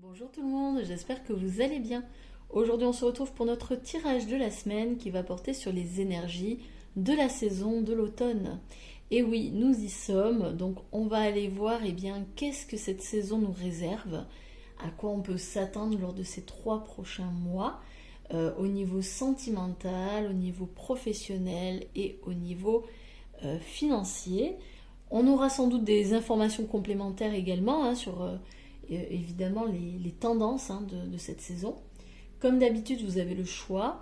Bonjour tout le monde, j'espère que vous allez bien. Aujourd'hui on se retrouve pour notre tirage de la semaine qui va porter sur les énergies de la saison de l'automne. Et oui, nous y sommes, donc on va aller voir qu'est-ce que cette saison nous réserve, à quoi on peut s'attendre lors de ces 3 prochains mois, au niveau sentimental, au niveau professionnel et au niveau financier. On aura sans doute des informations complémentaires également sur évidemment les tendances de cette saison. Comme d'habitude, vous avez le choix.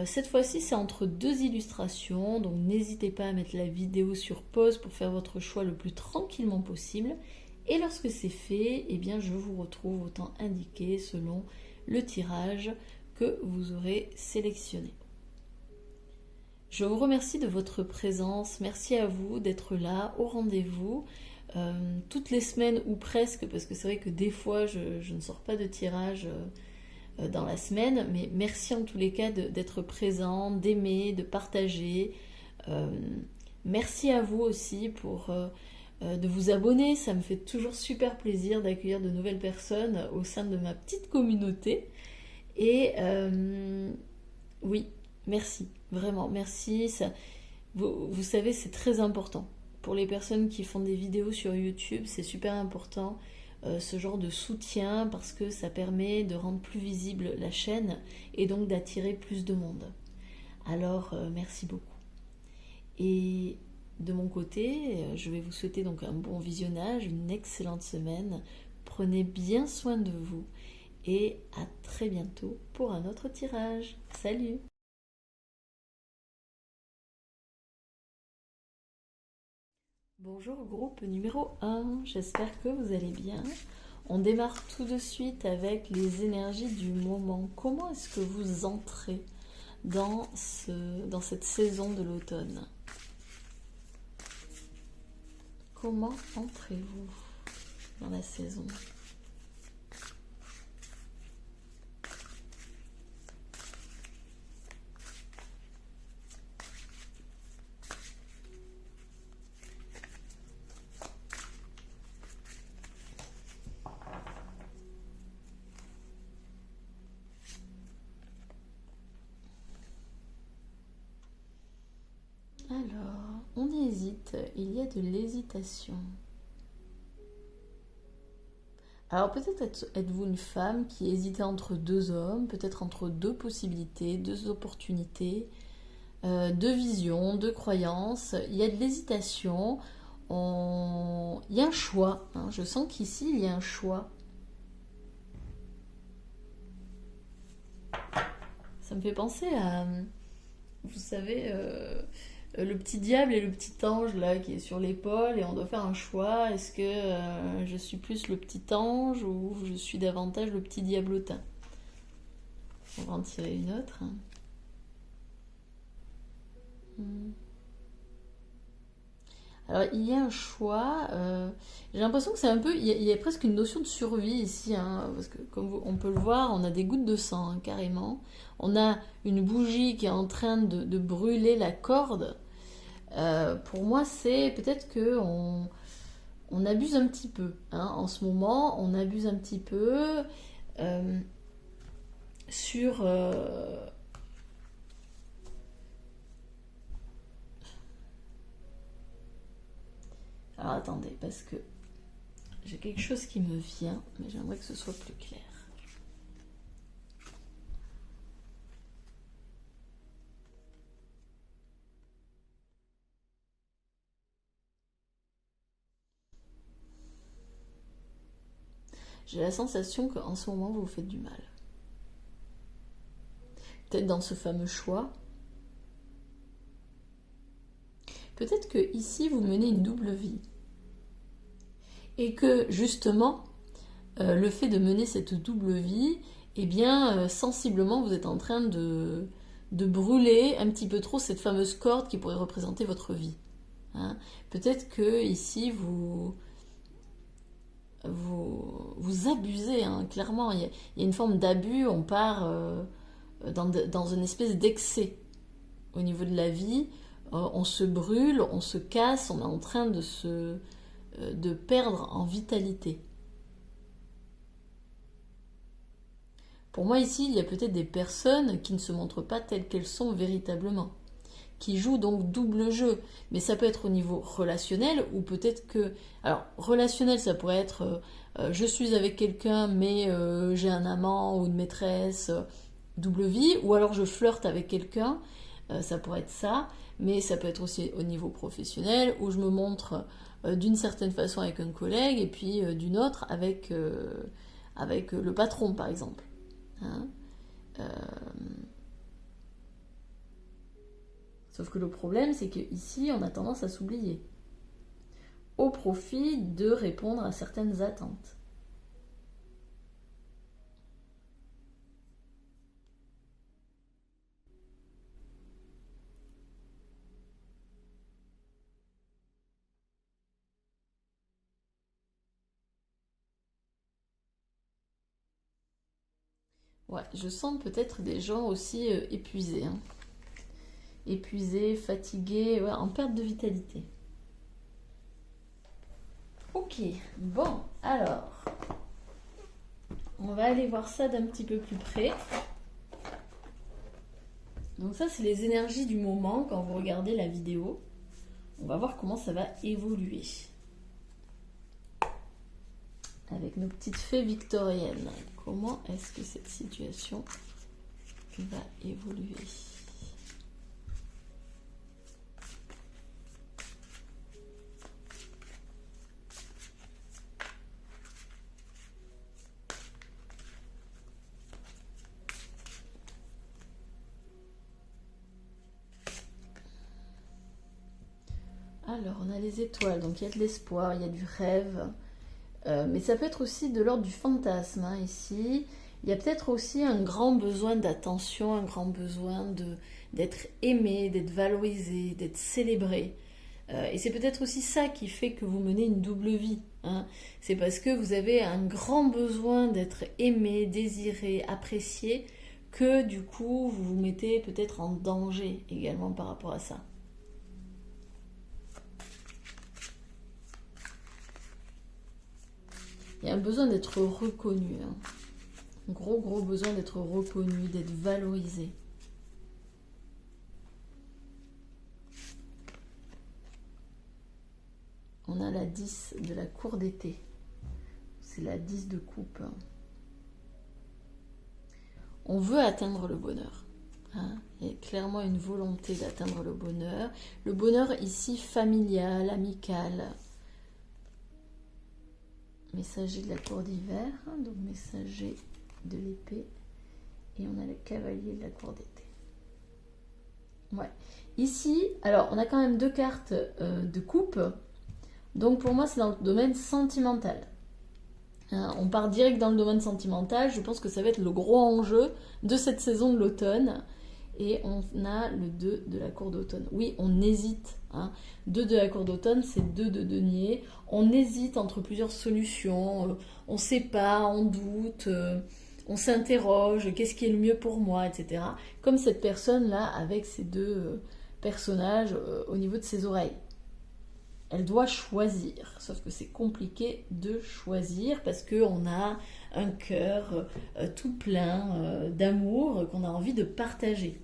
Cette fois-ci, c'est entre deux illustrations, donc n'hésitez pas à mettre la vidéo sur pause pour faire votre choix le plus tranquillement possible. Et lorsque c'est fait, je vous retrouve au temps indiqué selon le tirage que vous aurez sélectionné. Je vous remercie de votre présence, merci à vous d'être là au rendez-vous toutes les semaines ou presque, parce que c'est vrai que des fois je ne sors pas de tirage dans la semaine, mais merci en tous les cas d'être présent, d'aimer, de partager. Merci à vous aussi de vous abonner, ça me fait toujours super plaisir d'accueillir de nouvelles personnes au sein de ma petite communauté. Et oui, merci, vraiment, merci. Vous savez, c'est très important. Pour les personnes qui font des vidéos sur YouTube, c'est super important ce genre de soutien parce que ça permet de rendre plus visible la chaîne et donc d'attirer plus de monde. Alors, merci beaucoup. Et de mon côté, je vais vous souhaiter donc un bon visionnage, une excellente semaine. Prenez bien soin de vous et à très bientôt pour un autre tirage. Salut! Bonjour groupe numéro 1, j'espère que vous allez bien. On démarre tout de suite avec les énergies du moment. Comment est-ce que vous entrez dans cette saison de l'automne? Comment entrez-vous dans la saison? Alors, on hésite, il y a de l'hésitation. Alors peut-être êtes-vous une femme qui hésitait entre deux hommes, peut-être entre deux possibilités, deux opportunités, deux visions, deux croyances. Il y a de l'hésitation, il y a un choix. Je sens qu'ici il y a un choix. Ça me fait penser à, vous savez, le petit diable et le petit ange là qui est sur l'épaule et on doit faire un choix. Est-ce que je suis plus le petit ange ou je suis davantage le petit diablotin? On va en tirer une autre. Alors il y a un choix. J'ai l'impression que c'est un peu, il y a presque une notion de survie ici, parce que comme on peut le voir, on a des gouttes de sang carrément. On a une bougie qui est en train de brûler la corde. Pour moi, c'est peut-être que on abuse un petit peu. En ce moment, on abuse un petit peu euh, sur. Alors attendez, parce que j'ai quelque chose qui me vient, mais j'aimerais que ce soit plus clair. J'ai la sensation qu'en ce moment, vous vous faites du mal. Peut-être dans ce fameux choix. Peut-être que ici, vous menez une double vie. Et que justement, le fait de mener cette double vie, sensiblement, vous êtes en train de brûler un petit peu trop cette fameuse corde qui pourrait représenter votre vie. Peut-être que ici, vous abusez, clairement. Il y a une forme d'abus, on part dans une espèce d'excès au niveau de la vie. On se brûle, on se casse, on est en train de perdre en vitalité. Pour moi ici, il y a peut-être des personnes qui ne se montrent pas telles qu'elles sont véritablement, qui jouent donc double jeu. Mais ça peut être au niveau relationnel ou peut-être que... Alors, relationnel, ça pourrait être je suis avec quelqu'un mais j'ai un amant ou une maîtresse, double vie, ou alors je flirte avec quelqu'un, ça pourrait être ça, mais ça peut être aussi au niveau professionnel où je me montre d'une certaine façon avec un collègue et puis d'une autre avec le patron par exemple. Hein. Sauf que le problème, c'est qu'ici, on a tendance à s'oublier, au profit de répondre à certaines attentes. Ouais, je sens peut-être des gens aussi épuisés. Hein. Épuisés, fatigués, ouais, en perte de vitalité. Ok, bon, alors, on va aller voir ça d'un petit peu plus près. Donc ça, c'est les énergies du moment quand vous regardez la vidéo. On va voir comment ça va évoluer. Avec nos petites fées victoriennes. Comment est-ce que cette situation va évoluer ? Alors, on a les étoiles, donc il y a de l'espoir, il y a du rêve. Mais ça peut être aussi de l'ordre du fantasme, hein, ici. Il y a peut-être aussi un grand besoin d'attention, un grand besoin d'être aimé, d'être valorisé, d'être célébré. Et c'est peut-être aussi ça qui fait que vous menez une double vie. Hein. C'est parce que vous avez un grand besoin d'être aimé, désiré, apprécié, que du coup, vous vous mettez peut-être en danger également par rapport à ça. Il y a un besoin d'être reconnu. Hein. Un gros besoin d'être reconnu, d'être valorisé. On a la 10 de la cour d'été. C'est la 10 de coupe. On veut atteindre le bonheur. Hein. Il y a clairement une volonté d'atteindre le bonheur. Le bonheur ici familial, amical. Messager de la cour d'hiver, hein, donc messager de l'épée. Et on a le cavalier de la cour d'été. Ouais. Ici, alors on a quand même deux cartes de coupe. Donc pour moi, c'est dans le domaine sentimental. Hein, on part direct dans le domaine sentimental. Je pense que ça va être le gros enjeu de cette saison de l'automne. Et on a le 2 de la cour d'automne. Oui, on hésite. Hein. 2 de la cour d'automne, c'est 2 de denier. On hésite entre plusieurs solutions. On ne sait pas, on doute, on s'interroge. Qu'est-ce qui est le mieux pour moi, etc. Comme cette personne-là avec ces deux personnages au niveau de ses oreilles. Elle doit choisir, sauf que c'est compliqué de choisir parce qu'on a un cœur tout plein d'amour qu'on a envie de partager.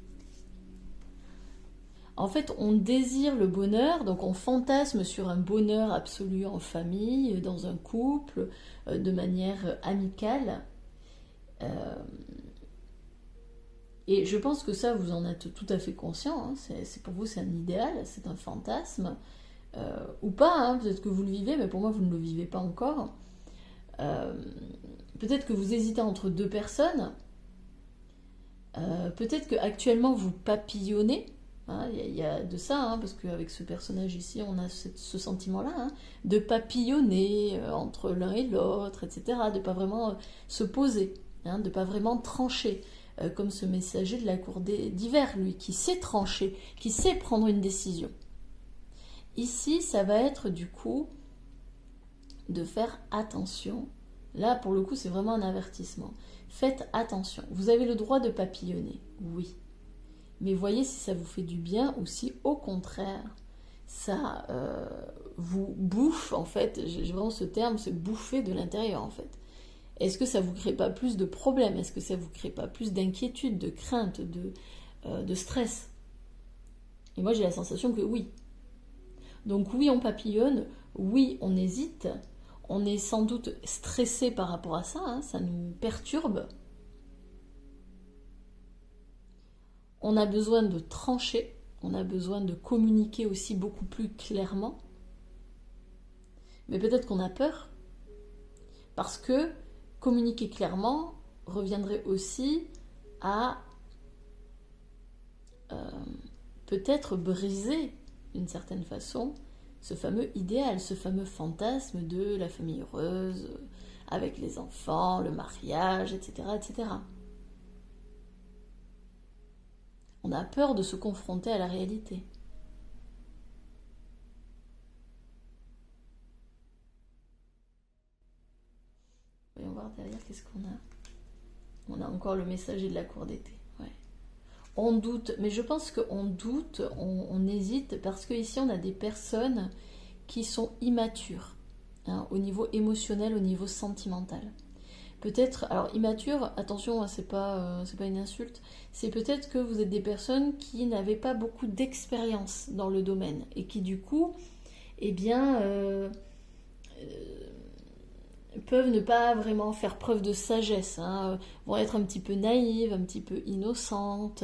En fait, on désire le bonheur, donc on fantasme sur un bonheur absolu en famille, dans un couple, de manière amicale. Et je pense que ça, vous en êtes tout à fait conscient. Hein. C'est pour vous, c'est un idéal, c'est un fantasme. Ou pas, hein, peut-être que vous le vivez, mais pour moi vous ne le vivez pas encore. Peut-être que vous hésitez entre deux personnes. Peut-être qu'actuellement vous papillonnez. Hein, y a de ça, hein, parce qu'avec ce personnage ici, on a ce sentiment-là, hein, de papillonner entre l'un et l'autre, etc. De ne pas vraiment se poser, hein, de ne pas vraiment trancher. Comme ce messager de la cour d'hiver, lui, qui sait trancher, qui sait prendre une décision. Ici, ça va être du coup de faire attention. Là, pour le coup, c'est vraiment un avertissement. Faites attention. Vous avez le droit de papillonner, oui. Mais voyez si ça vous fait du bien ou si, au contraire, ça vous bouffe, en fait. J'ai vraiment ce terme, c'est bouffer de l'intérieur, en fait. Est-ce que ça vous crée pas plus de problèmes? Est-ce que ça vous crée pas plus d'inquiétude, de crainte, de stress? Et moi j'ai la sensation que oui. Donc oui, on papillonne, oui, on hésite, on est sans doute stressé par rapport à ça, hein, ça nous perturbe. On a besoin de trancher, on a besoin de communiquer aussi beaucoup plus clairement. Mais peut-être qu'on a peur, parce que communiquer clairement reviendrait aussi à peut-être briser, d'une certaine façon, ce fameux idéal, ce fameux fantasme de la famille heureuse, avec les enfants, le mariage, etc., etc. On a peur de se confronter à la réalité. Voyons voir derrière, qu'est-ce qu'on a. On a encore le messager de la cour d'été. Ouais. On doute, mais je pense qu'on doute, on hésite, parce qu'ici on a des personnes qui sont immatures, hein, au niveau émotionnel, au niveau sentimental. Peut-être, alors immature, attention, c'est pas une insulte, c'est peut-être que vous êtes des personnes qui n'avaient pas beaucoup d'expérience dans le domaine et qui du coup, eh bien, peuvent ne pas vraiment faire preuve de sagesse, hein, vont être un petit peu naïves, un petit peu innocentes,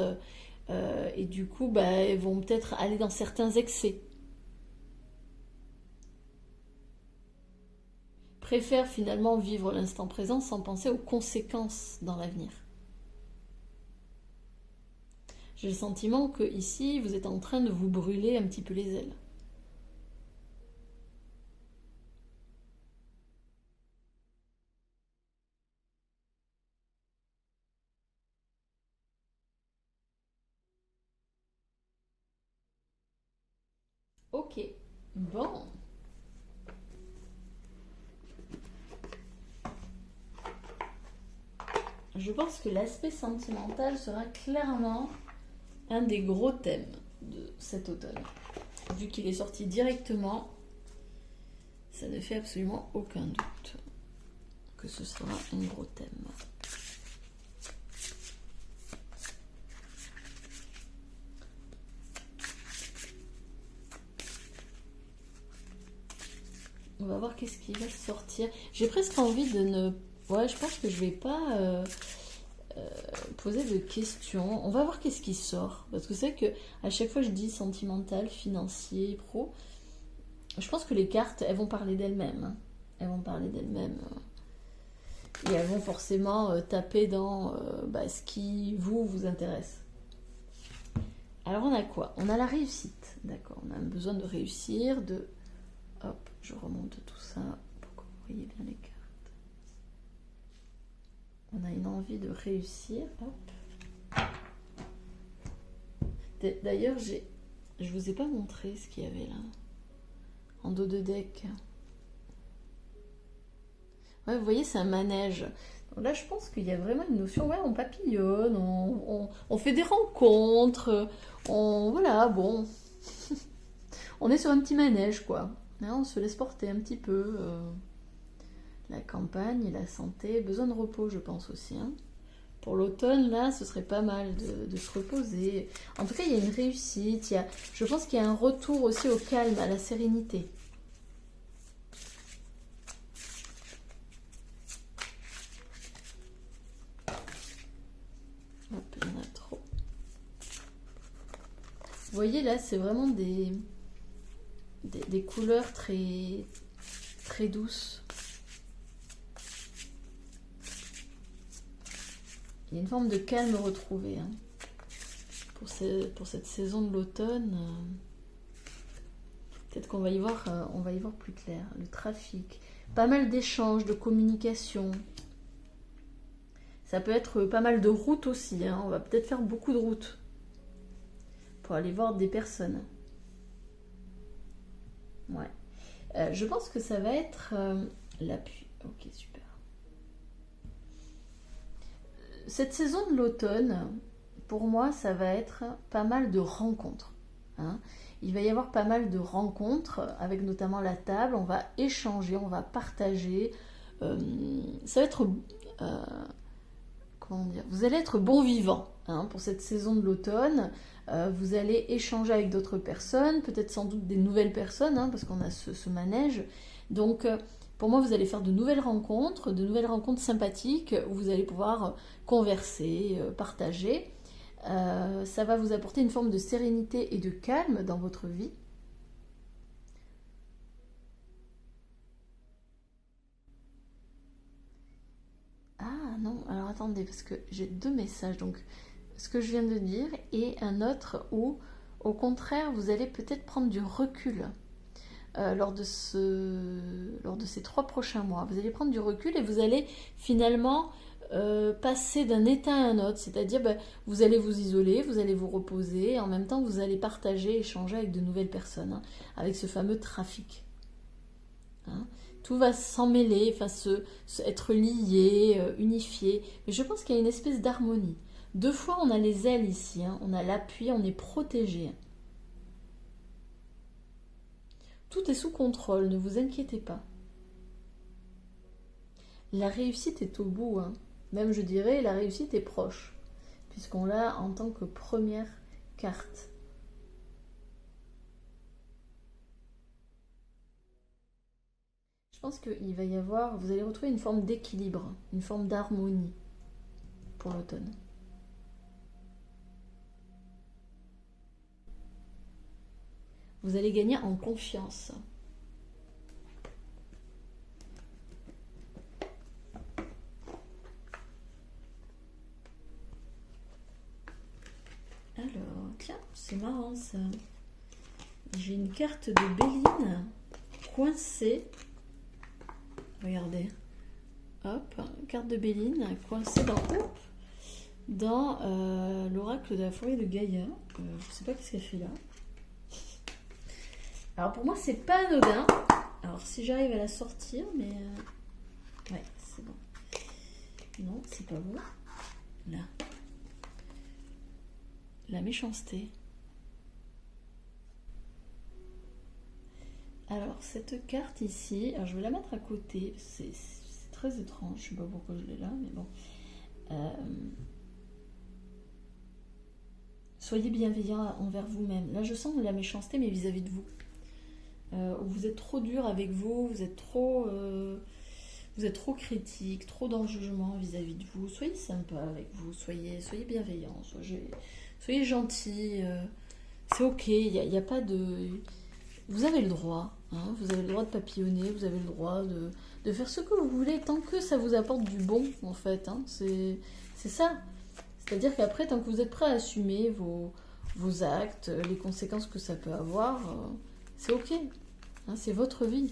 et du coup, bah, elles vont peut-être aller dans certains excès. Préfèrent finalement vivre l'instant présent sans penser aux conséquences dans l'avenir. J'ai le sentiment que ici, vous êtes en train de vous brûler un petit peu les ailes. Ok, bon. Je pense que l'aspect sentimental sera clairement un des gros thèmes de cet automne. Vu qu'il est sorti directement, ça ne fait absolument aucun doute que ce sera un gros thème. On va voir qu'est-ce qui va sortir. J'ai presque envie de ne... Ouais, je pense que je vais pas poser de questions. On va voir qu'est-ce qui sort. Parce que c'est que à chaque fois je dis sentimental, financier, pro, je pense que les cartes, elles vont parler d'elles-mêmes, hein. Elles vont parler d'elles-mêmes. Et elles vont forcément taper dans ce qui vous intéresse. Alors on a quoi? On a la réussite. D'accord, on a besoin de réussir, de... Hop, je remonte tout ça pour que vous voyez bien les cartes. On a une envie de réussir. Hop. D'ailleurs, je vous ai pas montré ce qu'il y avait là. En dos de deck. Ouais, vous voyez, c'est un manège. Donc là, je pense qu'il y a vraiment une notion, ouais, on papillonne, on fait des rencontres, voilà, bon. On est sur un petit manège, quoi. Là, on se laisse porter un petit peu. La campagne, la santé, besoin de repos, je pense aussi, hein. Pour l'automne, là, ce serait pas mal de se reposer. En tout cas, il y a une réussite. Je pense qu'il y a un retour aussi au calme, à la sérénité. Hop, il y en a trop. Vous voyez, là, c'est vraiment des couleurs très, très douces. Il y a une forme de calme retrouvé, hein, pour cette saison de l'automne. Peut-être qu'on va y voir, plus clair. Le trafic, pas mal d'échanges, de communication. Ça peut être pas mal de routes aussi, hein. On va peut-être faire beaucoup de routes pour aller voir des personnes. Ouais. Je pense que ça va être l'appui. Ok, super. Cette saison de l'automne, pour moi, ça va être pas mal de rencontres, hein. Il va y avoir pas mal de rencontres avec notamment la table. On va échanger, on va partager ça va être, euh, comment dire, vous allez être bon vivant hein, pour cette saison de l'automne. Vous allez échanger avec d'autres personnes, peut-être sans doute des nouvelles personnes, hein, parce qu'on a ce manège. Donc, pour moi, vous allez faire de nouvelles rencontres sympathiques où vous allez pouvoir converser, partager. Ça va vous apporter une forme de sérénité et de calme dans votre vie. Ah non, alors attendez, parce que j'ai deux messages. Donc, ce que je viens de dire et un autre où, au contraire, vous allez peut-être prendre du recul lors de ces 3 prochains mois. Vous allez prendre du recul et vous allez finalement passer d'un état à un autre. C'est-à-dire, ben, vous allez vous isoler, vous allez vous reposer, et en même temps, vous allez partager, échanger avec de nouvelles personnes, hein, avec ce fameux trafic. Hein. Tout va s'emmêler, enfin, être lié, unifié. Mais je pense qu'il y a une espèce d'harmonie. Deux fois, on a les ailes ici, hein, on a l'appui, on est protégé. Tout est sous contrôle, ne vous inquiétez pas. La réussite est au bout, hein. Même je dirais la réussite est proche, puisqu'on l'a en tant que première carte. Je pense qu'il va y avoir, vous allez retrouver une forme d'équilibre, une forme d'harmonie pour l'automne. Vous allez gagner en confiance. Alors, tiens, c'est marrant ça. J'ai une carte de Béline coincée. Regardez. Hop, carte de Béline coincée dans l'oracle de la forêt de Gaïa. Je ne sais pas ce qu'elle fait là. Alors pour moi, c'est pas anodin. Alors si j'arrive à la sortir, mais... ouais, c'est bon. Non, c'est pas bon. Là. La méchanceté. Alors, cette carte ici, alors je vais la mettre à côté. C'est très étrange, je sais pas pourquoi je l'ai là, mais bon. Soyez bienveillant envers vous-même. Là, je sens de la méchanceté, mais vis-à-vis de vous. Vous êtes trop dur avec vous, vous êtes trop critique, trop dans le jugement vis-à-vis de vous. Soyez sympa avec vous, soyez bienveillant, soyez gentil. C'est ok, il n'y a pas de... Vous avez le droit, hein, vous avez le droit de papillonner, vous avez le droit de faire ce que vous voulez, tant que ça vous apporte du bon, en fait. Hein, c'est ça. C'est-à-dire qu'après, tant que vous êtes prêt à assumer vos actes, les conséquences que ça peut avoir, c'est ok. Hein, c'est votre vie.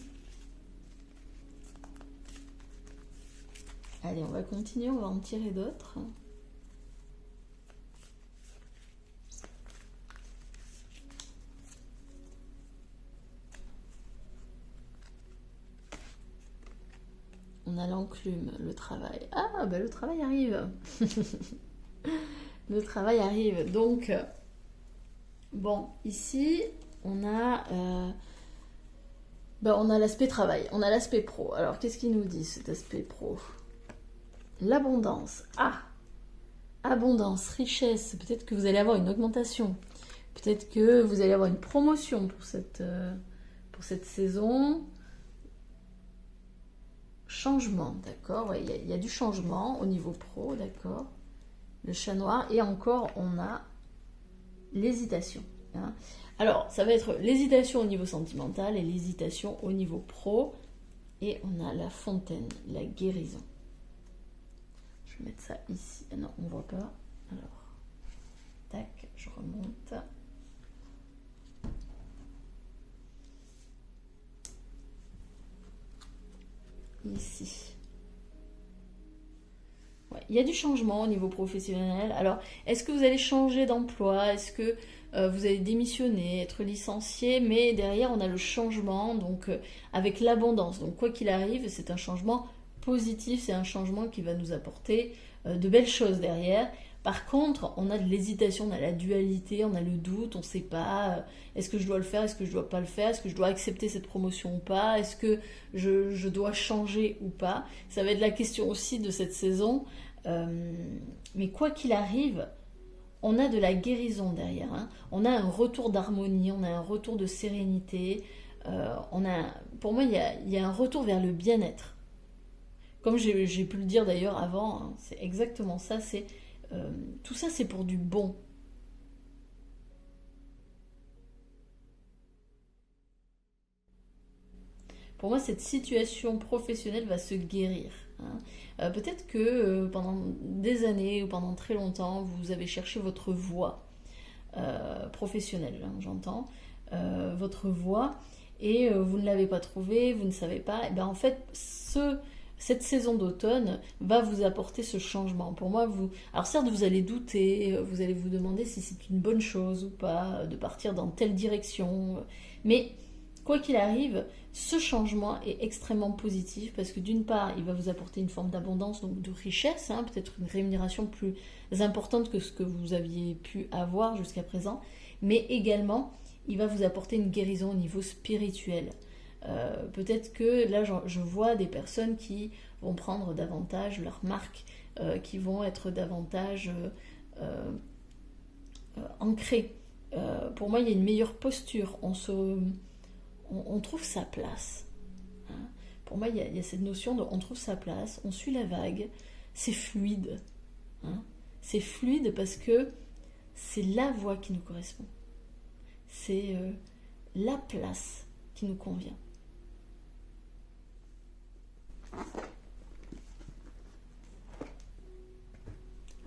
Allez, on va continuer, on va en tirer d'autres. On a l'enclume, le travail. Ah, bah le travail arrive. Le travail arrive. Donc, bon, ici, on a l'aspect travail, on a l'aspect pro. Alors, qu'est-ce qu'il nous dit, cet aspect pro? L'abondance. Ah, abondance, richesse. Peut-être que vous allez avoir une augmentation. Peut-être que vous allez avoir une promotion pour cette saison. Changement, d'accord. Ouais, il y a du changement au niveau pro, d'accord. Le chat noir. Et encore, on a l'hésitation. Hein. Alors, ça va être l'hésitation au niveau sentimental et l'hésitation au niveau pro. Et on a la fontaine, la guérison. Je vais mettre ça ici. Ah non, on ne voit pas. Alors, tac, je remonte. Ici. Ouais, il y a du changement au niveau professionnel. Alors, est-ce que vous allez changer d'emploi? Est-ce que vous allez démissionner, être licencié? Mais derrière, on a le changement, donc avec l'abondance. Donc, quoi qu'il arrive, c'est un changement positif, c'est un changement qui va nous apporter de belles choses derrière. Par contre, on a de l'hésitation, on a la dualité, on a le doute, on ne sait pas, est-ce que je dois le faire, est-ce que je ne dois pas le faire, est-ce que je dois accepter cette promotion ou pas, est-ce que je dois changer ou pas. Ça va être la question aussi de cette saison. Euh, mais quoi qu'il arrive, on a de la guérison derrière, hein. On a un retour d'harmonie, on a un retour de sérénité. Pour moi, il y a un retour vers le bien-être. Comme j'ai pu le dire d'ailleurs avant, hein, c'est exactement ça. Euh, Tout ça, c'est pour du bon. Pour moi, cette situation professionnelle va se guérir, hein. Peut-être que pendant des années ou pendant très longtemps, vous avez cherché votre voie professionnelle, hein, j'entends, votre voie, et vous ne l'avez pas trouvée, vous ne savez pas. Et ben, en fait, cette saison d'automne va vous apporter ce changement. Pour moi, alors certes, vous allez douter, vous allez vous demander si c'est une bonne chose ou pas de partir dans telle direction, mais quoi qu'il arrive, ce changement est extrêmement positif parce que d'une part, il va vous apporter une forme d'abondance, donc de richesse, hein, peut-être une rémunération plus importante que ce que vous aviez pu avoir jusqu'à présent, mais également, il va vous apporter une guérison au niveau spirituel. Peut-être que là, je vois des personnes qui vont prendre davantage leur marque, qui vont être davantage euh, ancrées. Pour moi, il y a une meilleure posture. On trouve sa place, hein. Pour moi, il y a cette notion de on trouve sa place, on suit la vague, c'est fluide, hein. C'est fluide parce que c'est la voie qui nous correspond. C'est la place qui nous convient.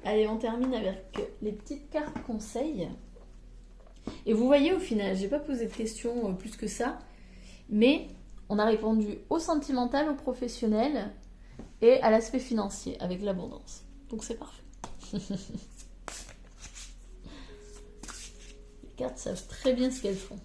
Allez, on termine avec les petites cartes conseils. Et vous voyez, au final, j'ai pas posé de questions plus que ça, mais on a répondu au sentimental, au professionnel et à l'aspect financier avec l'abondance. Donc c'est parfait. Les cartes savent très bien ce qu'elles font.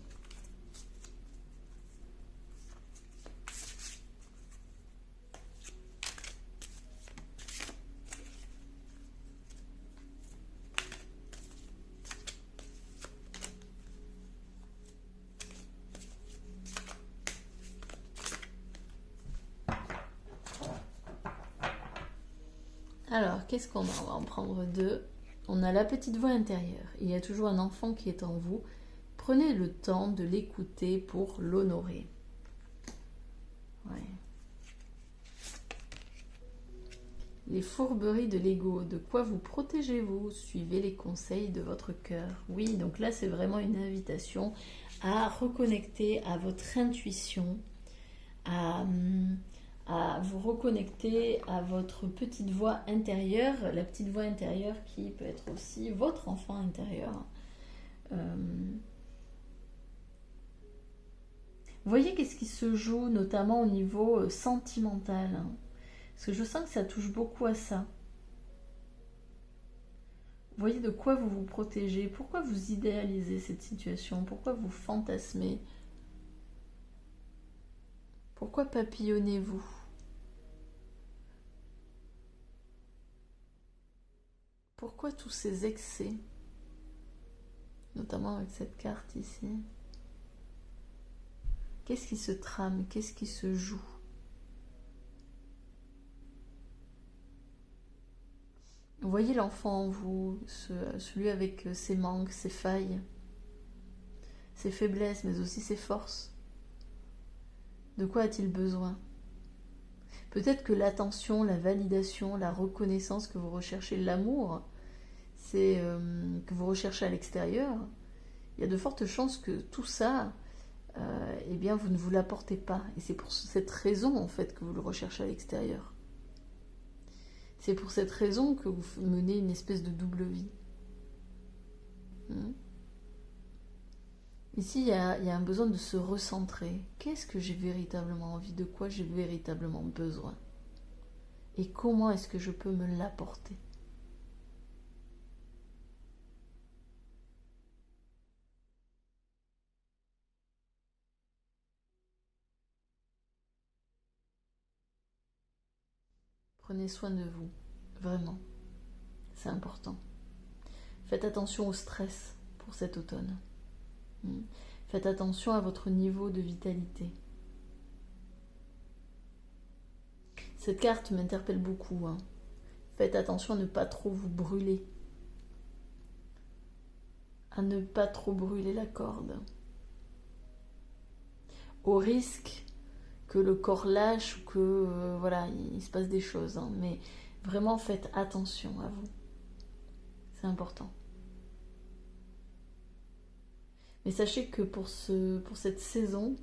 Alors, qu'est-ce qu'on a? On va en prendre deux. On a la petite voix intérieure. Il y a toujours un enfant qui est en vous. Prenez le temps de l'écouter pour l'honorer. Ouais. Les fourberies de l'ego, de quoi vous protégez-vous? Suivez les conseils de votre cœur. Oui, donc là c'est vraiment une invitation à reconnecter à votre intuition, à, à vous reconnecter à votre petite voix intérieure, la petite voix intérieure qui peut être aussi votre enfant intérieur. Voyez qu'est-ce qui se joue notamment au niveau sentimental, hein. Parce que je sens que ça touche beaucoup à ça. Voyez de quoi vous vous protégez, pourquoi vous idéalisez cette situation, pourquoi vous fantasmez, pourquoi papillonnez-vous. Pourquoi tous ces excès, notamment avec cette carte ici. Qu'est-ce qui se trame, qu'est-ce qui se joue? Voyez l'enfant en vous, celui avec ses manques, ses failles, ses faiblesses, mais aussi ses forces. De quoi a-t-il besoin? Peut-être que l'attention, la validation, la reconnaissance que vous recherchez, l'amour, c'est que vous recherchez à l'extérieur. Il y a de fortes chances que tout ça, eh bien, vous ne vous l'apportez pas. Et c'est pour cette raison, en fait, que vous le recherchez à l'extérieur. C'est pour cette raison que vous menez une espèce de double vie. Ici, il y a un besoin de se recentrer. Qu'est-ce que j'ai véritablement envie? De quoi j'ai véritablement besoin? Et comment est-ce que je peux me l'apporter? Prenez soin de vous, vraiment. C'est important. Faites attention au stress pour cet automne. Faites attention à votre niveau de vitalité. Cette carte m'interpelle beaucoup. Faites attention à ne pas trop vous brûler. À ne pas trop brûler la corde. Au risque que le corps lâche ou que voilà, il se passe des choses. Mais vraiment faites attention à vous. C'est important. Mais sachez que pour cette saison,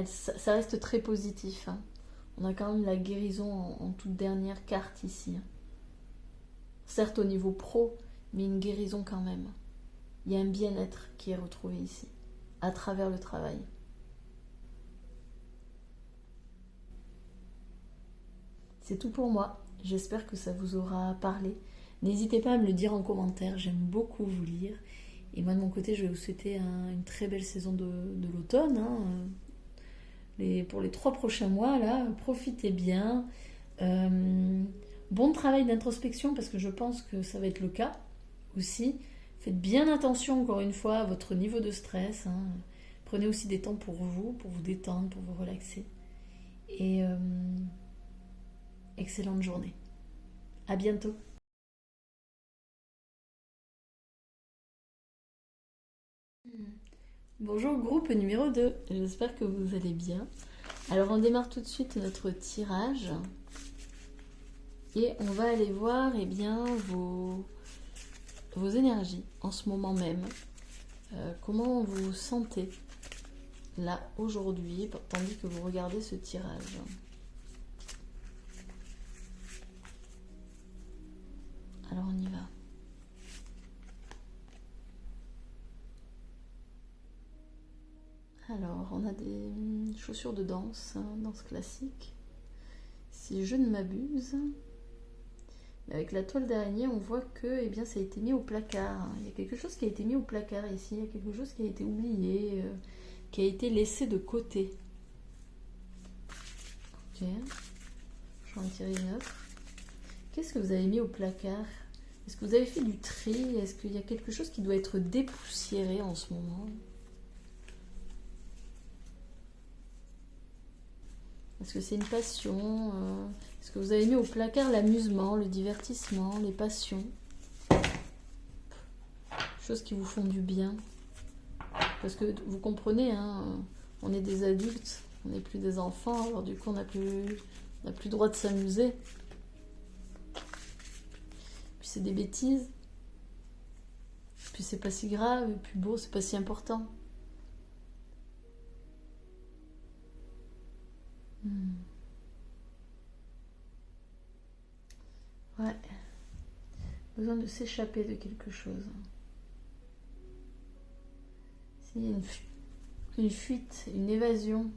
ça reste très positif. On a quand même la guérison en toute dernière carte ici. Certes au niveau pro, mais une guérison quand même. Il y a un bien-être qui est retrouvé ici, à travers le travail. C'est tout pour moi. J'espère que ça vous aura parlé. N'hésitez pas à me le dire en commentaire, j'aime beaucoup vous lire. Et moi de mon côté, je vais vous souhaiter une très belle saison de l'automne. Pour les 3 prochains mois, là, profitez bien. Bon travail d'introspection parce que je pense que ça va être le cas aussi. Faites bien attention encore une fois à votre niveau de stress. Prenez aussi des temps pour vous détendre, pour vous relaxer. Et excellente journée. À bientôt. Bonjour groupe numéro 2, j'espère que vous allez bien. Alors on démarre tout de suite notre tirage et on va aller voir vos énergies en ce moment même. Comment vous vous sentez là aujourd'hui tandis que vous regardez ce tirage. Alors on y va. Alors, on a des chaussures de danse, danse classique. Si je ne m'abuse, avec la toile d'araignée, on voit que ça a été mis au placard. Il y a quelque chose qui a été mis au placard ici, il y a quelque chose qui a été oublié, qui a été laissé de côté. Ok, je vais en tirer une autre. Qu'est-ce que vous avez mis au placard? Est-ce que vous avez fait du tri? Est-ce qu'il y a quelque chose qui doit être dépoussiéré en ce moment? Est-ce que c'est une passion? Est-ce que vous avez mis au placard l'amusement, le divertissement, les passions? Choses qui vous font du bien. Parce que vous comprenez, on est des adultes, on n'est plus des enfants, alors du coup on n'a plus le droit de s'amuser. Puis c'est des bêtises. Puis c'est pas si grave, et puis bon, c'est pas si important. Ouais. Besoin de s'échapper de quelque chose. S'il y a une fuite, une évasion.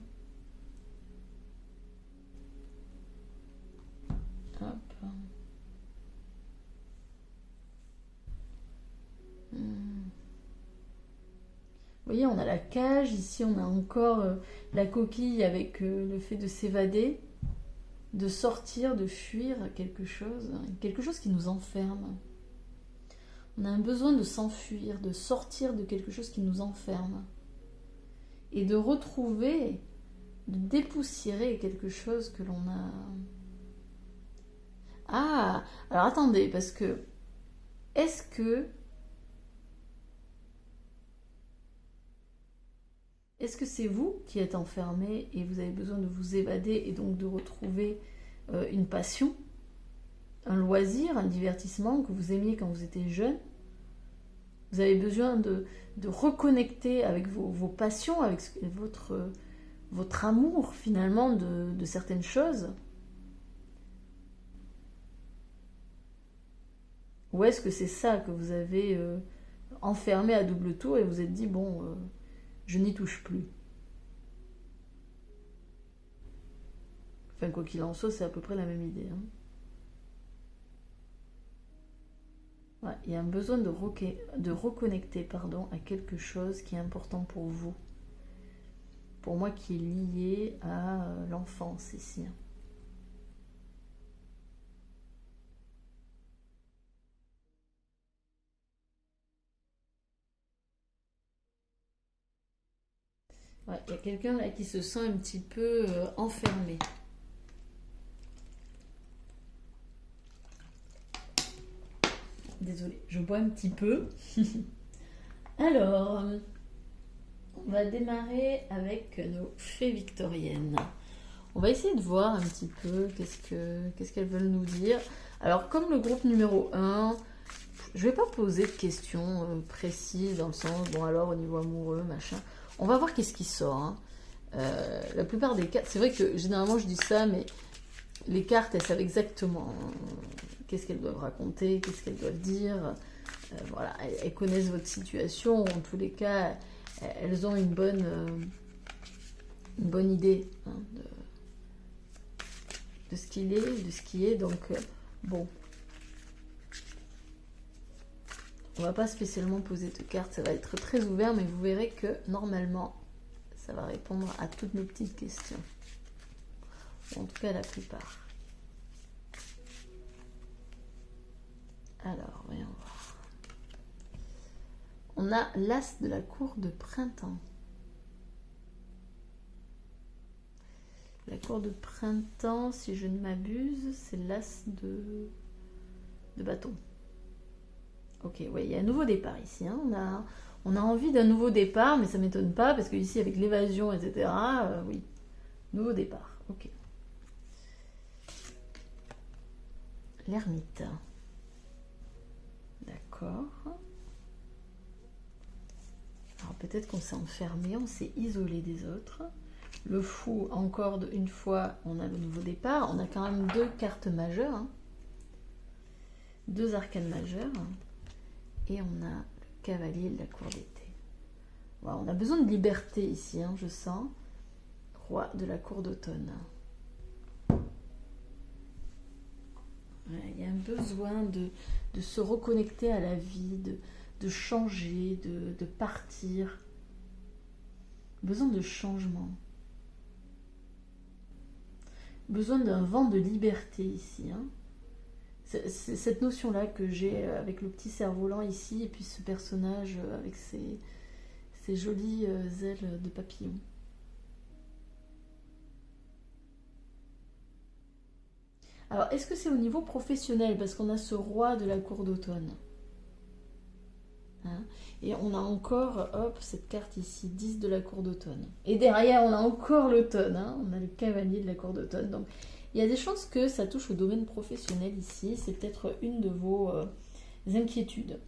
Hop. Vous voyez, on a la cage, ici on a encore la coquille avec le fait de s'évader, de sortir, de fuir quelque chose qui nous enferme. On a un besoin de s'enfuir, de sortir de quelque chose qui nous enferme. Et de retrouver, de dépoussiérer quelque chose que l'on a... Ah, alors attendez, parce que... Est-ce que c'est vous qui êtes enfermé et vous avez besoin de vous évader et donc de retrouver une passion, un loisir, un divertissement que vous aimiez quand vous étiez jeune? Vous avez besoin de reconnecter avec vos passions, avec votre amour finalement de certaines choses? Ou est-ce que c'est ça que vous avez enfermé à double tour et vous vous êtes dit, bon, je n'y touche plus? Enfin, quoi qu'il en soit, c'est à peu près la même idée. Ouais, il y a un besoin de reconnecter à quelque chose qui est important pour vous. Pour moi, qui est lié à l'enfance ici. Ouais, il y a quelqu'un là qui se sent un petit peu enfermé. Désolée, je bois un petit peu. Alors, on va démarrer avec nos fées victoriennes. On va essayer de voir un petit peu qu'est-ce qu'elles veulent nous dire. Alors, comme le groupe numéro 1, je vais pas poser de questions précises dans le sens, bon alors au niveau amoureux, machin. On va voir qu'est-ce qui sort. Hein. La plupart des cartes, c'est vrai que généralement je dis ça, mais les cartes, elles savent exactement qu'est-ce qu'elles doivent raconter, qu'est-ce qu'elles doivent dire. Voilà, elles connaissent votre situation. En tous les cas, elles ont une bonne idée hein, de ce qu'il est, de ce qui est. Donc, bon. On va pas spécialement poser de cartes, ça va être très ouvert, mais vous verrez que normalement, ça va répondre à toutes nos petites questions. En tout cas, la plupart. Alors, voyons voir. On a l'as de la cour de printemps. La cour de printemps, si je ne m'abuse, c'est l'as de bâton. Ok, oui, il y a un nouveau départ ici. Hein. On a envie d'un nouveau départ, mais ça ne m'étonne pas, parce que ici, avec l'évasion, etc., oui, nouveau départ. Ok. L'ermite. D'accord. Alors peut-être qu'on s'est enfermé, on s'est isolé des autres. Le fou, encore une fois, on a le nouveau départ. On a quand même deux cartes majeures. Hein. Deux arcanes majeures. Et on a le cavalier de la cour d'été. Voilà, on a besoin de liberté ici, hein, je sens. Roi de la cour d'automne. Il y a un besoin de se reconnecter à la vie, de changer, de partir. Besoin de changement. Besoin d'un vent de liberté ici. Hein. C'est cette notion-là que j'ai avec le petit cerf-volant ici, et puis ce personnage avec ses jolies ailes de papillon. Alors, est-ce que c'est au niveau professionnel? Parce qu'on a ce roi de la cour d'automne. Hein, et on a encore, hop, cette carte ici, 10 de la cour d'automne. Et derrière, on a encore l'automne. Hein, on a le cavalier de la cour d'automne. Donc, il y a des chances que ça touche au domaine professionnel ici. C'est peut-être une de vos inquiétudes.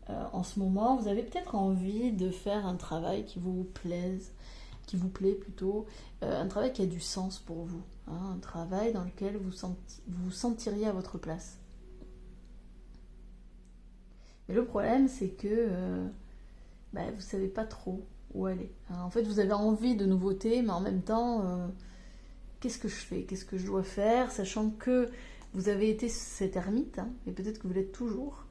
En ce moment, vous avez peut-être envie de faire un travail qui vous plaît plutôt, un travail qui a du sens pour vous. Hein, un travail dans lequel vous vous sentiriez à votre place. Mais le problème, c'est que vous ne savez pas trop où aller. Hein, en fait, vous avez envie de nouveautés, mais en même temps... qu'est-ce que je fais? Qu'est-ce que je dois faire? Sachant que vous avez été cette ermite, hein, et peut-être que vous l'êtes toujours,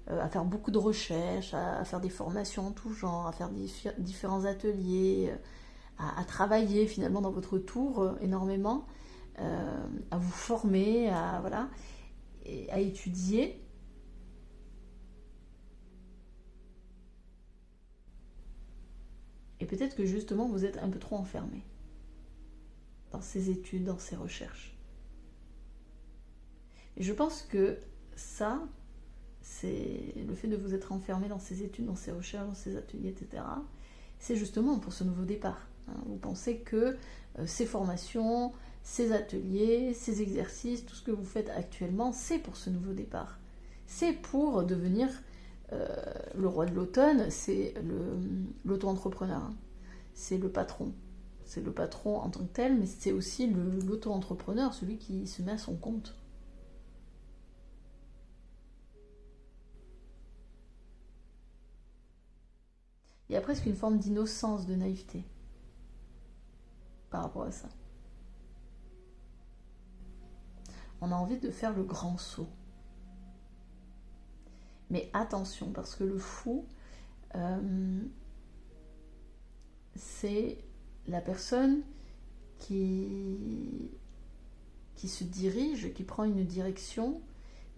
à faire beaucoup de recherches, à faire des formations en tout genre, à faire différents ateliers, à travailler finalement dans votre tour énormément, à vous former, voilà, à étudier. Et peut-être que justement vous êtes un peu trop enfermé dans ces études, dans ces recherches. Et je pense que ça, c'est le fait de vous être enfermé dans ces études, dans ces recherches, dans ces ateliers, etc. C'est justement pour ce nouveau départ. Hein. Vous pensez que ces formations, ces ateliers, ces exercices, tout ce que vous faites actuellement, c'est pour ce nouveau départ. C'est pour devenir le roi de l'automne, c'est l'auto-entrepreneur. Hein. C'est le patron. C'est le patron en tant que tel, mais c'est aussi l'auto-entrepreneur, celui qui se met à son compte. Il y a presque une forme d'innocence, de naïveté par rapport à ça. On a envie de faire le grand saut. Mais attention, parce que le fou, c'est la personne qui se dirige, qui prend une direction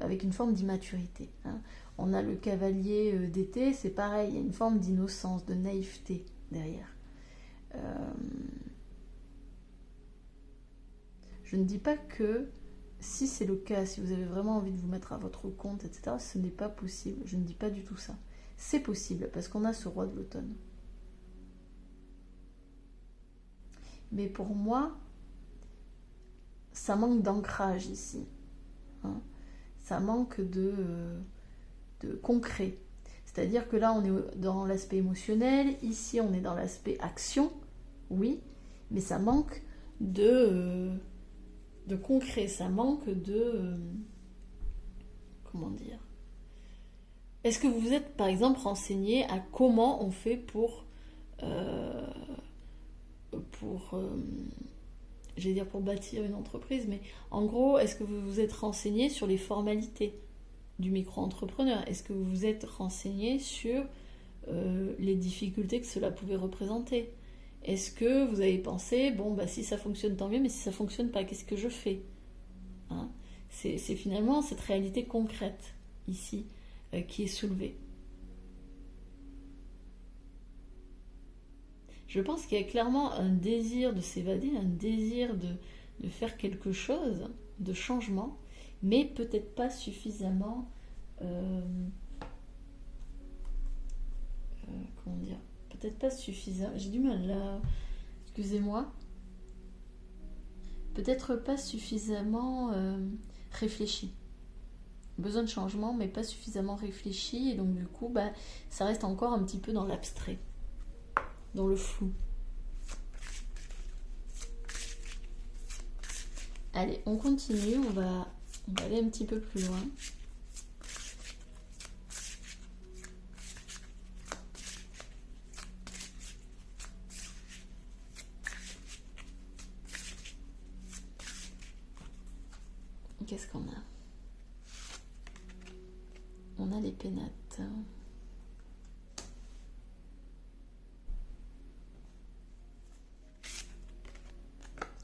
avec une forme d'immaturité. Hein. On a le cavalier d'été, c'est pareil, il y a une forme d'innocence, de naïveté derrière. Euh, je ne dis pas que si c'est le cas, si vous avez vraiment envie de vous mettre à votre compte, etc., ce n'est pas possible. Je ne dis pas du tout ça. C'est possible parce qu'on a ce roi de l'automne. Mais pour moi, ça manque d'ancrage ici. Hein. Ça manque de concret. C'est-à-dire que là, on est dans l'aspect émotionnel, ici, on est dans l'aspect action, oui, mais ça manque de concret, ça manque comment dire. Est-ce que vous vous êtes, par exemple, renseigné à comment on fait euh, pour j'allais dire pour bâtir une entreprise, mais en gros, est-ce que vous vous êtes renseigné sur les formalités du micro-entrepreneur? Est-ce que vous vous êtes renseigné sur les difficultés que cela pouvait représenter? Est-ce que vous avez pensé, bon, bah, si ça fonctionne, tant mieux, mais si ça fonctionne pas, qu'est-ce que je fais? Hein. C'est finalement cette réalité concrète, ici, qui est soulevée. Je pense qu'il y a clairement un désir de s'évader, un désir de faire quelque chose, de changement, mais peut-être pas suffisamment... comment dire? Peut-être pas suffisamment... J'ai du mal là... Excusez-moi. Peut-être pas suffisamment réfléchi. Besoin de changement, mais pas suffisamment réfléchi, et donc du coup, bah, ça reste encore un petit peu dans l'abstrait, dans le flou. Allez, on continue, on va aller un petit peu plus loin. Qu'est-ce qu'on a? On a les pénates.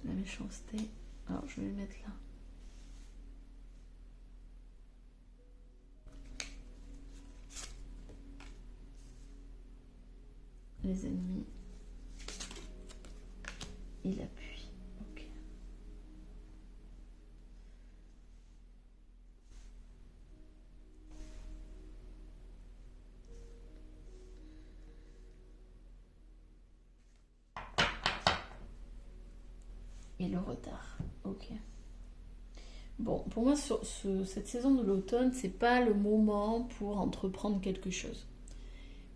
La méchanceté. Alors, je vais le mettre là. Les ennemis. Il appuie. Ok. Et le retard. Ok. Bon, pour moi, sur cette saison de l'automne, c'est pas le moment pour entreprendre quelque chose.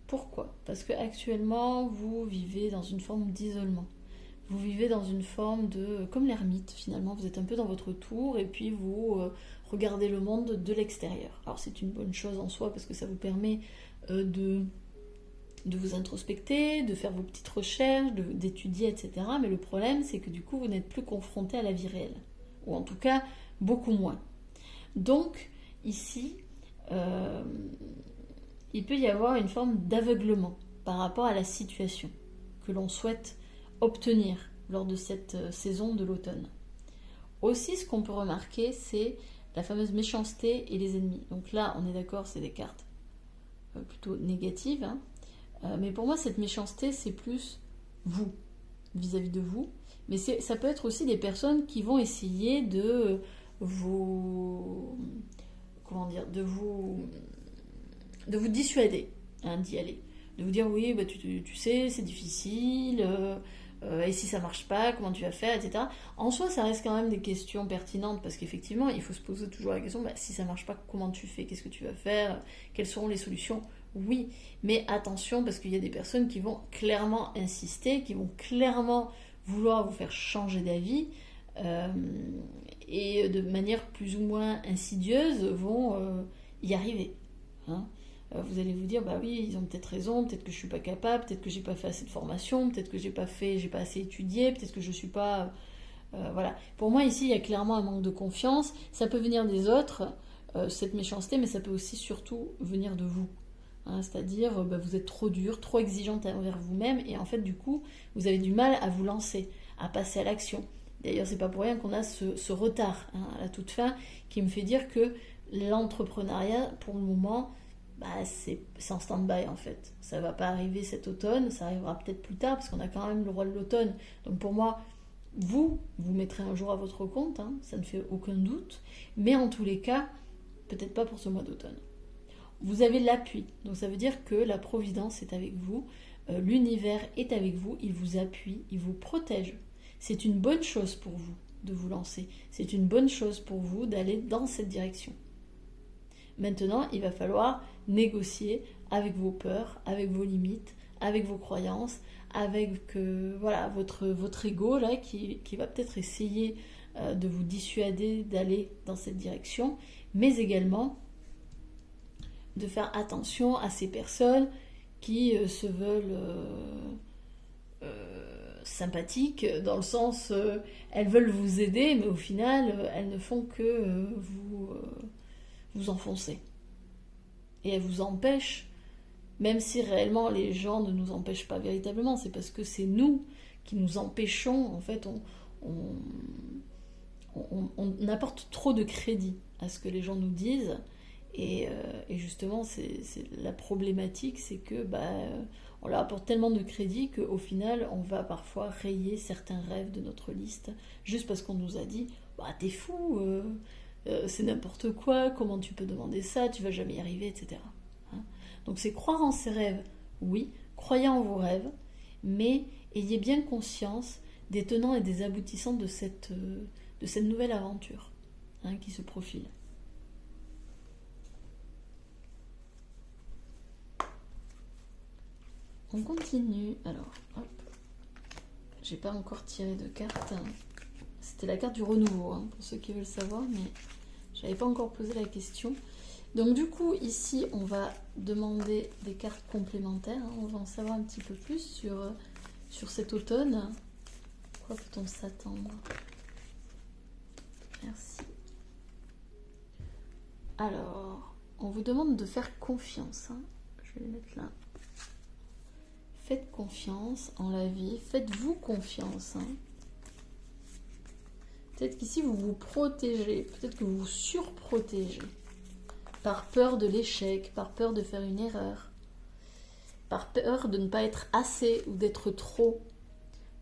Pourquoi? Parce que actuellement, vous vivez dans une forme d'isolement. Vous vivez dans une forme de... comme l'ermite, finalement. Vous êtes un peu dans votre tour et puis vous regardez le monde de l'extérieur. Alors, c'est une bonne chose en soi parce que ça vous permet de vous introspecter, de faire vos petites recherches, d'étudier, etc. Mais le problème, c'est que du coup, vous n'êtes plus confronté à la vie réelle. Ou en tout cas, beaucoup moins. Donc, ici, il peut y avoir une forme d'aveuglement par rapport à la situation que l'on souhaite obtenir lors de cette saison de l'automne. Aussi, ce qu'on peut remarquer, c'est la fameuse méchanceté et les ennemis. Donc là, on est d'accord, c'est des cartes plutôt négatives. Hein. Mais pour moi, cette méchanceté, c'est plus vous, vis-à-vis de vous. Mais ça peut être aussi des personnes qui vont essayer de vous... comment dire? De vous dissuader d'y aller. De vous dire, oui, bah, tu sais, c'est difficile, et si ça marche pas, comment tu vas faire, etc. En soi, ça reste quand même des questions pertinentes, parce qu'effectivement, il faut se poser toujours la question, bah, si ça marche pas, comment tu fais? Qu'est-ce que tu vas faire? Quelles seront les solutions? Oui, mais attention, parce qu'il y a des personnes qui vont clairement insister, qui vont clairement vouloir vous faire changer d'avis, et de manière plus ou moins insidieuse vont y arriver. Hein. Vous allez vous dire, bah oui, ils ont peut-être raison, peut-être que je suis pas capable, peut-être que j'ai pas fait assez de formation, peut-être que j'ai pas assez étudié, peut-être que je suis pas... voilà. Pour moi, ici, il y a clairement un manque de confiance. Ça peut venir des autres, cette méchanceté, mais ça peut aussi surtout venir de vous. Hein, c'est-à-dire, bah, vous êtes trop dur, trop exigeante envers vous-même, et en fait, du coup, vous avez du mal à vous lancer, à passer à l'action. D'ailleurs, c'est pas pour rien qu'on a ce retard, hein, à la toute fin, qui me fait dire que l'entrepreneuriat, pour le moment, bah, c'est en stand-by en fait. Ça va pas arriver cet automne, ça arrivera peut-être plus tard parce qu'on a quand même le roi de l'automne. Donc pour moi, vous mettrez un jour à votre compte, hein, ça ne fait aucun doute. Mais en tous les cas, peut-être pas pour ce mois d'automne. Vous avez l'appui, donc ça veut dire que la providence est avec vous, l'univers est avec vous, il vous appuie, il vous protège. C'est une bonne chose pour vous de vous lancer, c'est une bonne chose pour vous d'aller dans cette direction. Maintenant, il va falloir négocier avec vos peurs, avec vos limites, avec vos croyances, avec voilà, votre ego là, qui va peut-être essayer de vous dissuader d'aller dans cette direction, mais également de faire attention à ces personnes qui se veulent sympathiques, dans le sens elles veulent vous aider, mais au final elles ne font que vous enfoncer. Et elles vous empêchent, même si réellement les gens ne nous empêchent pas véritablement, c'est parce que c'est nous qui nous empêchons, en fait, on apporte trop de crédit à ce que les gens nous disent. Et justement, c'est la problématique, c'est que on leur apporte tellement de crédit qu'au final, on va parfois rayer certains rêves de notre liste, juste parce qu'on nous a dit « t'es fou, c'est n'importe quoi, comment tu peux demander ça, tu vas jamais y arriver, etc. » Donc c'est croire en ses rêves, oui, croyez en vos rêves, mais ayez bien conscience des tenants et des aboutissants de cette nouvelle aventure qui se profile. On continue. Alors, hop. J'ai pas encore tiré de carte. C'était la carte du renouveau, pour ceux qui veulent savoir, mais j'avais pas encore posé la question. Donc du coup, ici, on va demander des cartes complémentaires. On va en savoir un petit peu plus sur cet automne. Quoi peut-on s'attendre? Merci. Alors, on vous demande de faire confiance. Je vais les mettre là. Faites confiance en la vie, faites-vous confiance. Peut-être qu'ici vous vous protégez, peut-être que vous vous surprotégez. Par peur de l'échec, par peur de faire une erreur, par peur de ne pas être assez ou d'être trop.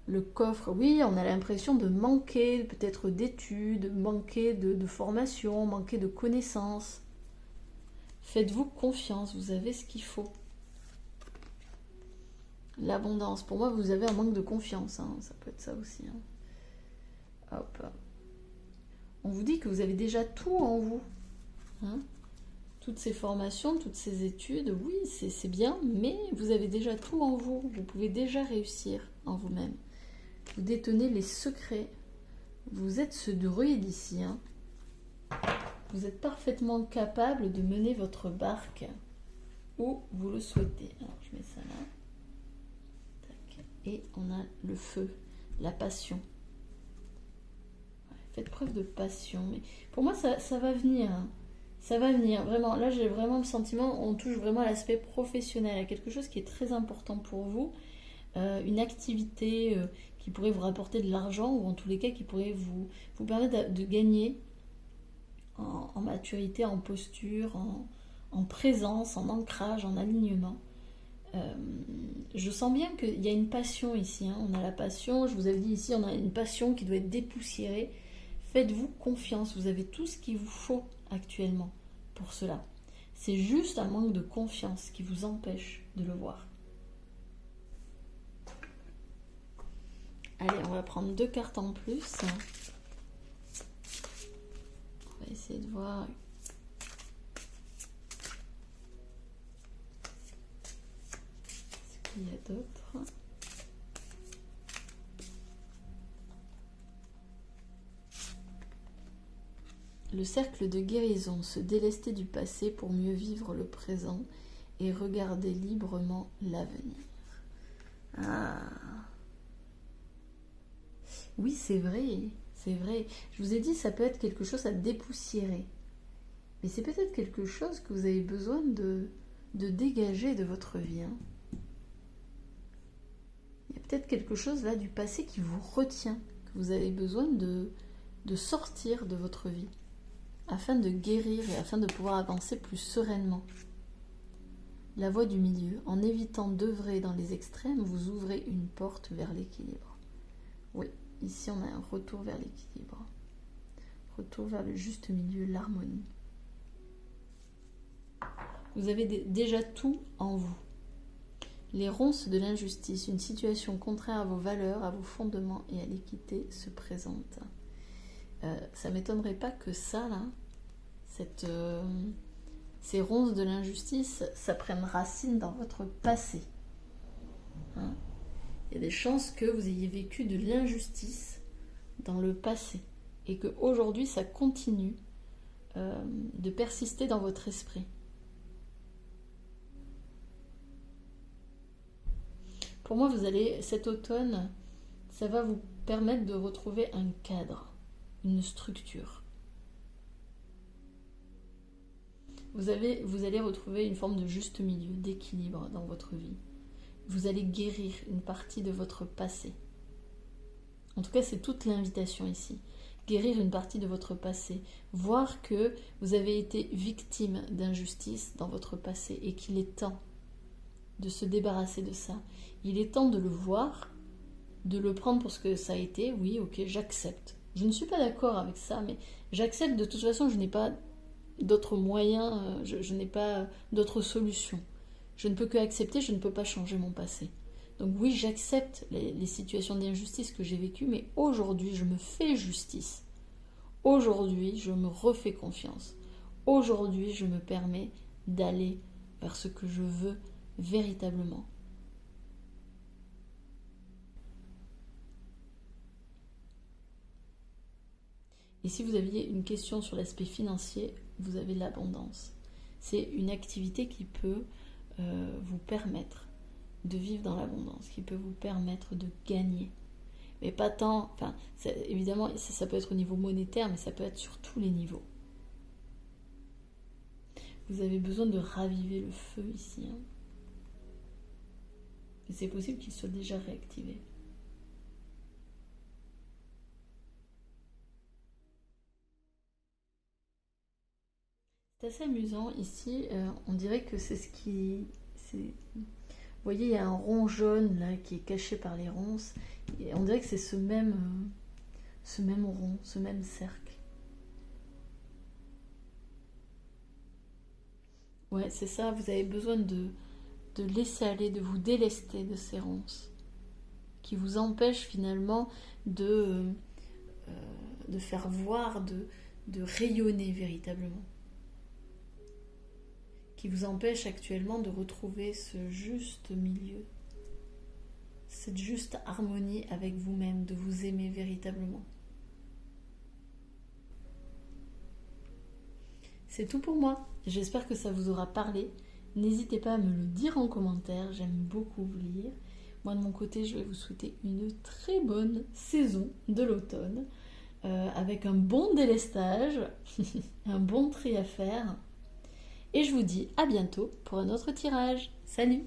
Le coffre, oui, on a l'impression de manquer peut-être d'études, manquer de formation, manquer de connaissances. Faites-vous confiance, vous avez ce qu'il faut. L'abondance, pour moi vous avez un manque de confiance, ça peut être ça aussi. Hop. On vous dit que vous avez déjà tout en vous. Toutes ces formations, toutes ces études, oui c'est bien, mais vous avez déjà tout en vous. Vous pouvez déjà réussir en vous-même. Vous détenez les secrets. Vous êtes ce druide ici. Vous êtes parfaitement capable de mener votre barque où vous le souhaitez. Alors je mets ça là. Et on a le feu, la passion. Faites preuve de passion. Mais pour moi, ça va venir. Ça va venir, vraiment. Là, j'ai vraiment le sentiment, on touche vraiment à l'aspect professionnel, à quelque chose qui est très important pour vous. Une activité qui pourrait vous rapporter de l'argent, ou en tous les cas, qui pourrait vous permettre de gagner en maturité, en posture, en présence, en ancrage, en alignement. Je sens bien qu'il y a une passion ici. On a la passion, je vous avais dit ici, on a une passion qui doit être dépoussiérée. Faites-vous confiance, vous avez tout ce qu'il vous faut actuellement pour cela. C'est juste un manque de confiance qui vous empêche de le voir. Allez, on va prendre 2 cartes en plus. On va essayer de voir. Il y a d'autres. Le cercle de guérison, se délester du passé pour mieux vivre le présent et regarder librement l'avenir. Oui, c'est vrai, c'est vrai. Je vous ai dit, ça peut être quelque chose à dépoussiérer. Mais c'est peut-être quelque chose que vous avez besoin de dégager de votre vie. Il y a peut-être quelque chose là du passé qui vous retient, que vous avez besoin de sortir de votre vie, afin de guérir et afin de pouvoir avancer plus sereinement. la voie du milieu. En évitant d'œuvrer dans les extrêmes, vous ouvrez une porte vers l'équilibre. Oui, ici on a un retour vers l'équilibre. Retour vers le juste milieu, l'harmonie. Vous avez déjà tout en vous. Les ronces de l'injustice, une situation contraire à vos valeurs, à vos fondements et à l'équité se présente. Ça ne m'étonnerait pas que ça, là, ces ronces de l'injustice, ça prenne racine dans votre passé. Hein? Il y a des chances que vous ayez vécu de l'injustice dans le passé et qu'aujourd'hui, ça continue de persister dans votre esprit. Pour moi, cet automne, ça va vous permettre de retrouver un cadre, une structure. Vous allez retrouver une forme de juste milieu, d'équilibre dans votre vie. Vous allez guérir une partie de votre passé. En tout cas, c'est toute l'invitation ici. Guérir une partie de votre passé. Voir que vous avez été victime d'injustice dans votre passé et qu'il est temps de se débarrasser de ça. Il est temps de le voir, de le prendre pour ce que ça a été. Oui, ok, j'accepte. Je ne suis pas d'accord avec ça, mais j'accepte. De toute façon, je n'ai pas d'autres moyens, je n'ai pas d'autres solutions. Je ne peux que accepter, je ne peux pas changer mon passé. Donc oui, j'accepte les situations d'injustice que j'ai vécues, mais aujourd'hui, je me fais justice. Aujourd'hui, je me refais confiance. Aujourd'hui, je me permets d'aller vers ce que je veux véritablement. Et si vous aviez une question sur l'aspect financier, vous avez l'abondance. C'est une activité qui peut vous permettre de vivre dans l'abondance, qui peut vous permettre de gagner. Mais pas tant, enfin, évidemment, ça peut être au niveau monétaire, mais ça peut être sur tous les niveaux. Vous avez besoin de raviver le feu ici. Hein. Et c'est possible qu'il soit déjà réactivé. C'est assez amusant ici, on dirait que c'est ce qui... Vous voyez, il y a un rond jaune là qui est caché par les ronces, et on dirait que c'est ce même rond, ce même cercle. Ouais, c'est ça, vous avez besoin de laisser aller, de vous délester de ces ronces, qui vous empêchent finalement de faire voir, de rayonner véritablement. Qui vous empêche actuellement de retrouver ce juste milieu, cette juste harmonie avec vous-même, de vous aimer véritablement. C'est tout pour moi. J'espère que ça vous aura parlé. N'hésitez pas à me le dire en commentaire, j'aime beaucoup vous lire. Moi de mon côté, je vais vous souhaiter une très bonne saison de l'automne, avec un bon délestage, un bon tri à faire. Et je vous dis à bientôt pour un autre tirage. Salut!